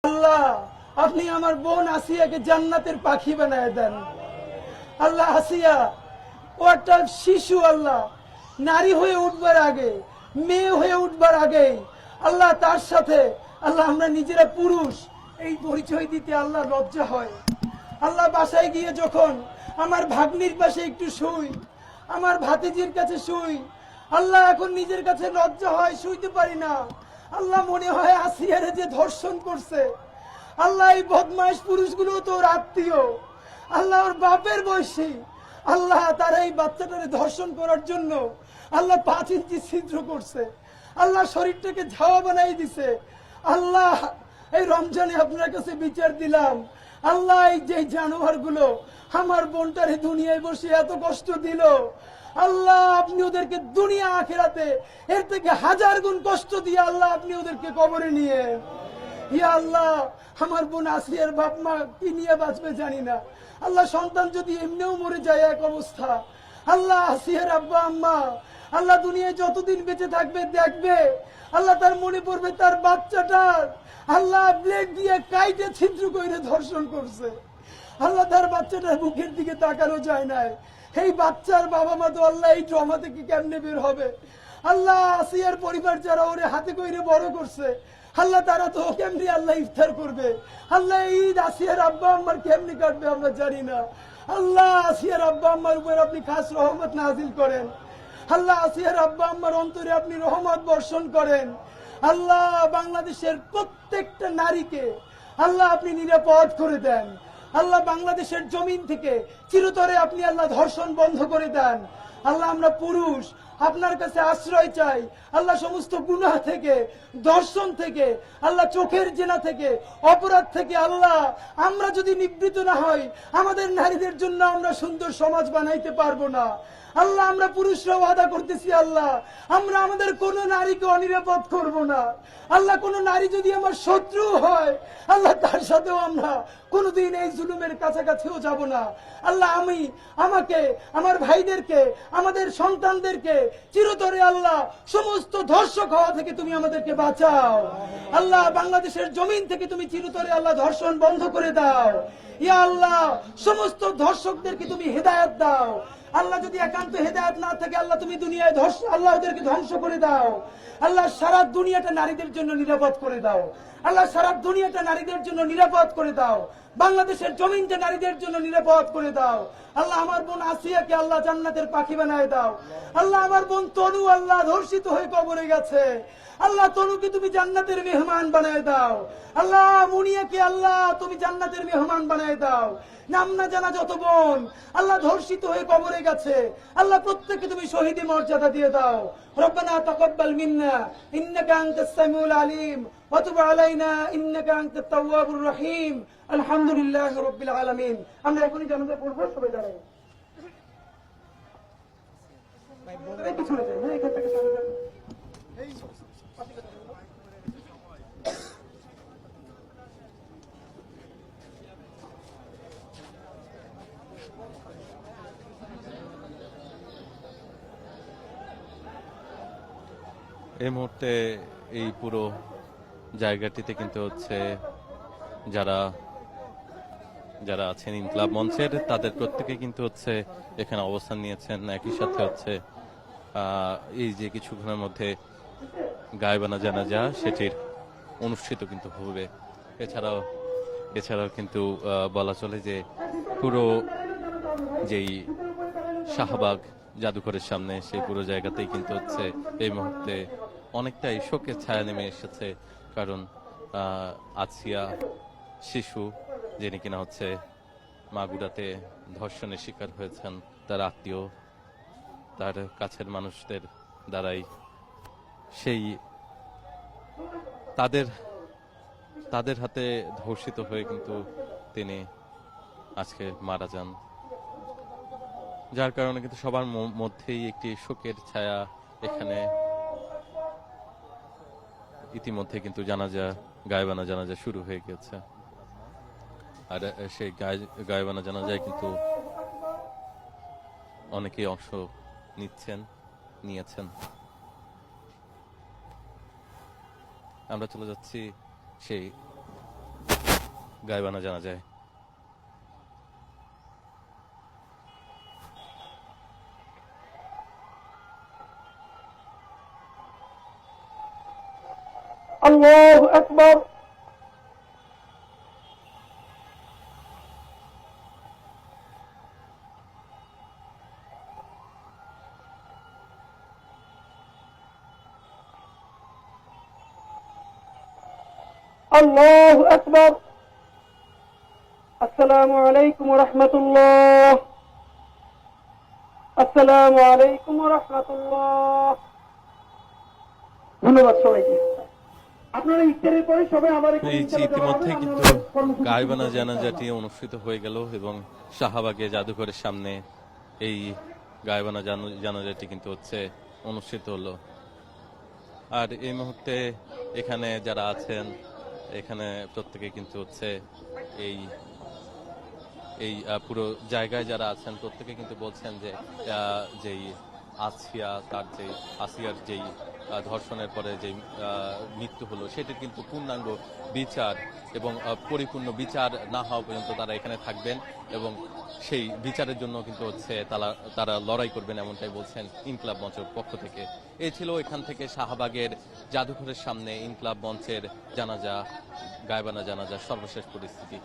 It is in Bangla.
আল্লাহ আপনি আমার বোন আসিয়াকে জান্নাতের পাখি বানায় দেন। আল্লাহ আসিয়া ও একটা শিশু, আল্লাহ নারী হয়ে উঠবার আগে, মেয়ে হয়ে উঠবার আগে আল্লাহ তার সাথে আল্লাহ আমরা নিজেরা পুরুষ এই পরিচয় দিতে আল্লাহ লজ্জা হয়। আল্লাহ বাসায় গিয়ে যখন আমার ভাগ্নির পাশে একটু শুই, আমার ভাতিজির কাছে শুই, আল্লাহ এখন নিজের কাছে লজ্জা হয়, শুইতে পারি না। আল্লাহ মনে হয় আসিয়ারে যে ধর্ষণ করছে, আল্লাহ এই বদমাইশ পুরুষগুলো তো ওর আত্মীয়, আল্লাহ ওর বাপের বয়সী, আল্লাহ তারা এই বাচ্চাটারে ধর্ষণ করার জন্য আল্লাহ 5 ইঞ্চি ছিদ্র করছে, আল্লাহ শরীরটাকে ঝাওয়া বানাই দিছে। আল্লাহ এই রমজানে আপনার কাছে বিচার দিলাম, আল্লাহ এই যে জানোয়ার গুলো আমার বোনটারে দুনিয়ায় বসে এত কষ্ট দিল, আল্লাহ আপনি ওদেরকে দুনিয়া আখিরাতে এর থেকে 1000 গুণ কষ্ট দিয়ে আল্লাহ আপনি ওদেরকে কবরে নিয়ে। ইয়া আল্লাহ আমার বোন আসিয়ার বাপ মা কি নিয়ে বাঁচবে জানি না, আল্লাহ সন্তান যদি এমনিও মরে যায় এক অবস্থা, আল্লাহ আসিয়ার আব্বা আম্মা আল্লাহ দুনিয়ায় যতদিন বেঁচে থাকবে দেখবে, আল্লাহ তার মনে পড়বে তার বাচ্চাটার আল্লাহ ব্লেড দিয়ে কাইটে ছিদ্র করে ধর্ষণ করছে, আল্লাহ তার বাচ্চাটার মুখের দিকে তাকানো যায় না। এই বাচ্চার বাবা মা তো আল্লাহ এই ট্রমা থেকে কেমনে বের হবে? আল্লাহ আসিয়ার পরিবার যারা ওরে হাতে কইরে বড় করছে, আল্লাহ তারা তো কেমনি আল্লাহ ইফতার করবে, আল্লাহ ঈদ আসিয়ার আব্বা আম্মার কেমনি কাটবে আমরা জানি না। আল্লাহ আসিয়ার আব্বা আম্মার উপর আপনি খাস রহমত নাজিল করেন, আল্লাহ আসিয়ার আব্বা আম্মার অন্তরে আপনি রহমত বর্ষণ করেন। আল্লাহ বাংলাদেশের প্রত্যেকটা নারীকে আল্লাহ আপনি নিরাপদ করে দেন, আল্লাহ বাংলাদেশের জমিন থেকে চিরতরে আপনি আল্লাহ ধর্ষণ বন্ধ করে দেন। আল্লাহ আমরা পুরুষ আপনার কাছে আশ্রয় চাই, আল্লাহ সমস্ত গুনাহ থেকে, দর্শন থেকে, আল্লাহ চোখের জেনা থেকে, অপরাধ থেকে আল্লাহ আমরা যদি নিবৃত না হই, আমাদের নারীদের জন্য আমরা সুন্দর সমাজ বানাইতে পারবো না। আল্লাহ আমরা পুরুষরা ওয়াদা করতেছি, আল্লাহ আমরা আমাদের কোন নারীকে অনিরাপদ করব না। আল্লাহ কোন নারী যদি আমার শত্রু হয়, আল্লাহ তার সাথেও আমরা কোনদিন এই জুলুমের কাছাকাছিও যাব না। আল্লাহ আমাকে, আমার ভাইদেরকে, আমাদের সন্তানদেরকে চিরতরে আল্লাহ সমস্ত ধর্ষক হওয়া থেকে তুমি আমাদেরকে বাঁচাও। আল্লাহ বাংলাদেশের জমিন থেকে তুমি চিরতরে আল্লাহ ধর্ষণ বন্ধ করে দাও। ইয়া আল্লাহ সমস্ত ধর্ষকদেরকে তুমি হেদায়েত দাও। আল্লাহ যদি একান্ত হেদায়েত না থাকে, আল্লাহ তুমি দুনিয়ায় আল্লাহ ওদেরকে ধ্বংস করে দাও। আল্লাহ সারা দুনিয়াটা নারীদের জন্য নিরাপদ করে দাও। আল্লাহ সারা দুনিয়াটা নারীদের জন্য নিরাপদ করে দাও। বাংলাদেশের জমিনটা নারীদের জন্য নিরাপদ করে দাও। আল্লাহ আমার বোন আসিয়াকে আল্লাহ জান্নাতের পাখি বানায় দাও। আল্লাহ আমার বোন তনু আল্লাহ ধর্ষিত হয়ে কবরে গেছে, আল্লাহ তনুকে তুমি জান্নাতের মেহমান বানায় দাও। আল্লাহ মুনিয়াকে আল্লাহ তুমি জান্নাতের মেহমান বানায় দাও। নাম না জানা যত বোন আল্লাহ ধর্ষিত হয়ে কবরে গেছে, আল্লাহ প্রত্যেককে তুমি শহীদি মর্যাদা দিয়ে দাও। রব্বানা তাকাব্বাল মিন্না ইন্নাকা আনতাস সামিউল আলিম ওয়া তুব আলাইনা ইন্নাকা আনতাত তাওয়াবুর রহিম। আলহামদুলিল্লাহি রাব্বিল আলামিন। আমরা এখনই জানাজা পড়ব, সবাই দাঁড়াই। ভাই পিছনে যাই, হ্যাঁ এখান থেকে সামনে যান। এই মুহূর্তে এই পুরো জায়গাটিতে কিন্তু হচ্ছে যারা যারা আছেন ইনকিলাব মঞ্চের, তাদের প্রত্যেকে কিন্তু হচ্ছে এখানে অবস্থান নিয়েছেন। একই সাথে হচ্ছে এই যে কিছুক্ষণের মধ্যে গায়বানা জানাজা সেটির অনুষ্ঠিত কিন্তু হবে। এছাড়াও কিন্তু বলা চলে যে পুরো যেই শাহবাগ জাদুঘরের সামনে সেই পুরো জায়গাতেই কিন্তু হচ্ছে এই মুহূর্তে অনেকটাই শোকের ছায়া নেমে এসেছে। কারণ আসিয়া শিশু, যিনি কিনা হচ্ছে মাগুরাতে ধর্ষণের শিকার হয়েছেন, তার আত্মীয়, তার কাছের মানুষদের দ্বারাই সেই তাদের হাতে ধর্ষিত হয়ে কিন্তু তিনি আজকে মারা যান। যার কারণে কিন্তু সবার মধ্যেই একটি শোকের ছায়া এখানে ইতিমধ্যে কিন্তু গায়বানা জানাজা শুরু হয়ে গেছে। আর সেই গায়বানা জানাজায় কিন্তু অনেকেই অংশ নিয়েছেন। আমরা চলে যাচ্ছি সেই গায়বানা জানা যায়। আল্লাহু আকবার। আল্লাহু আকবার। আসসালামু আলাইকুম ওয়া রাহমাতুল্লাহ। আসসালামু আলাইকুম ওয়া রাহমাতুল্লাহ। ধন্যবাদ সবাইকে। আপনারা ইফতারের পরে সবাই আমার এই যে ইতিমধ্যে কিন্তু গায়বানা জানাজাটি অনুষ্ঠিত হয়ে গেল এবং শাহবাগে জাদুঘরের সামনে এই গায়বানা জানাজাটি কিন্তু হচ্ছে অনুষ্ঠিত হলো। আর এই মুহূর্তে এখানে যারা আছেন এখানে প্রত্যেকে কিন্তু হচ্ছে এই এই পুরো জায়গায় যারা আছেন প্রত্যেকে কিন্তু বলছেন যে যেই আসিয়ার যেই ধর্ষণের পরে যেই মৃত্যু হলো সেটির কিন্তু পূর্ণাঙ্গ বিচার এবং পরিপূর্ণ বিচার না হওয়া পর্যন্ত তারা এখানে থাকবেন এবং সেই বিচারের জন্য কিন্তু হচ্ছে তারা লড়াই করবেন, এমনটাই বলছেন ইনকলাব মঞ্চের পক্ষ থেকে। এই ছিল এখান থেকে শাহবাগের জাদুঘরের সামনে ইনকলাব মঞ্চের গায়বানা জানাজা সর্বশেষ পরিস্থিতি।